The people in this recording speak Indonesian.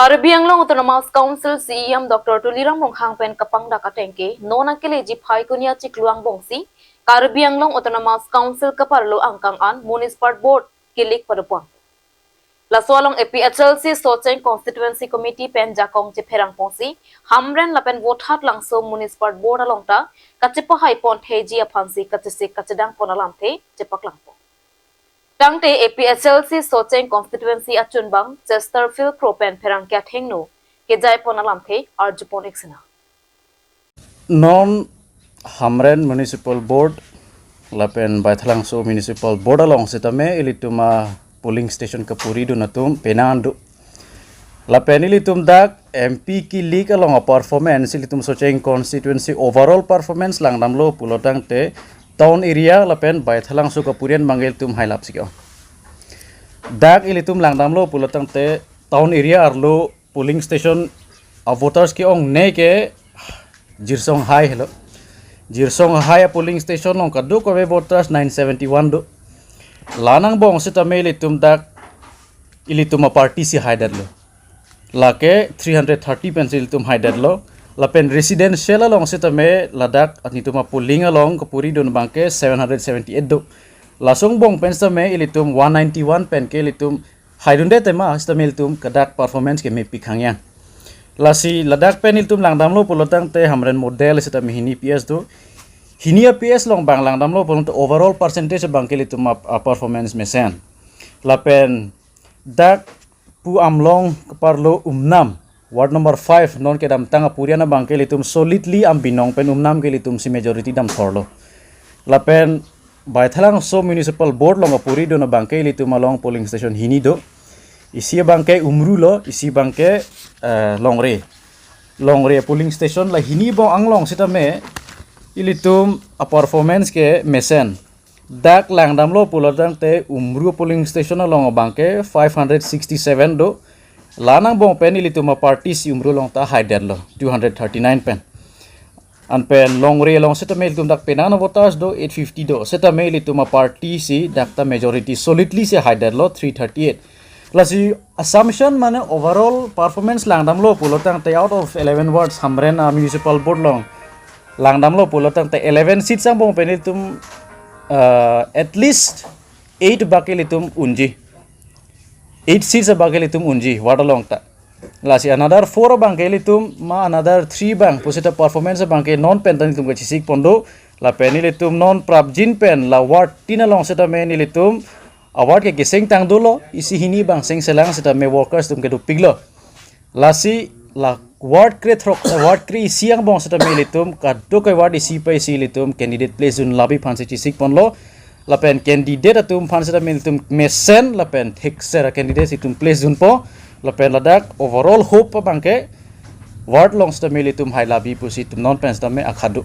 Caribbean Long Autonomous Council CEM Dr. Tulirang Monghang Pen Kapang Dakatengke, Nona Keleji Pai Kunia Chikluang Bongsi, Caribbean Long Autonomous Council Kaparlo Angkang An, Municipal Board, Kilik Padupuang. Laswalong APHLC Socheng Constituency Committee Pen Jakong Cheperang Pongsi, Hamren Lapen Votat Langso Municipal Board Alongta, Chepahai Pont Heji Apansi Kachisik Kachedang Ponalamte, Chepaklangpo. Tangte APHLC Socheng Constituency Achunbang, Chesterfield Kropen Perangkat Hengno, Kejai Ponalamte, Arjuponixina. Non Hamren Municipal Board, Lapen Baithalangso Municipal Board along Sitame, Ilituma polling station Kapuri Dunatum, Penandu. Lapen Ilitum Dak, MP kilik along a performance, Ilitum Socheng Constituency overall performance lang namlo pulotang te. Town area lapen Baithalangso Kapurian manggil tum hailap sikyo. Dak ilitum langdamlo pulotang te town area arlo polling station voters ki ong ne ke Jirsong High hello. Jirsong High polling station long kadu ko voters 971 do. Lanang bong sitame ilitum dak ilitum a party si haiderlo. Lake 330 pencil tum haiderlo. Lapen residential along sitame ladak at nituma puling along kapuri don bangke 778 do. Lasong bong pensame ilitum 191 pen ke ilitum haidunde tema sitame ilitum kadak performance ke me pikhangyan. Lasi ladak pen ilitum langdamlo pulotang te Hamren model sitame hini PS do. Hini PS long bang langdamlo pulotang overall percentage bangke ilitum performance mesen. Lapen dak pu amlong keparlo umnam Ward number 5 non ke dam tanga puriana bangke litum solidly am binong pen umnam ke litum si majority dam thorlo. Lapen Baithalang so Municipal Board long puri do na bangke litum along polling station hini do. Isi bangke umru lo isi bangke longre polling station la hini bong anglong sita me ilitum a performance ke mesen. Dak langdam lo pulotang te umru polling station along bangke 567 do. Lanang bong pen ilituma party si umrulong ta haider lo 239 pen. An pen long re long seta mail tum dak penana voters do 850 do. Seta mail ituma party si dakta majority solidly si haider lo 338. Lasi assumption mane overall performance langdam lo pulotang te out of 11 wards Hamren Municipal Board long langdam lo pulotang te 11 seats ang bong pen ilitum at least 8 bakil itum unji. 8 seats bangke litum unji ward along ta. Lasi another 4 bangke litum ma another 3 bang pusita performance bangke non pen tan litum kachisik pondo la pen litum non prabjin pen la ward 3 along seta me litum award ke geseng tang dolo isi hini bang seng selang seta me workers tum ke du piglo. Lasi la ward kre throk ward kre siang bong seta me litum kaddo kai ward isi pa isi litum candidate place un labi phanse chisik ponlo. Lapen candidate atum fansera militum mesen lapen thexera candidate itum place junpo lapen ladak overall hope pa bangke ward longs ta militum hailabi pusitum non pens ta me akhadu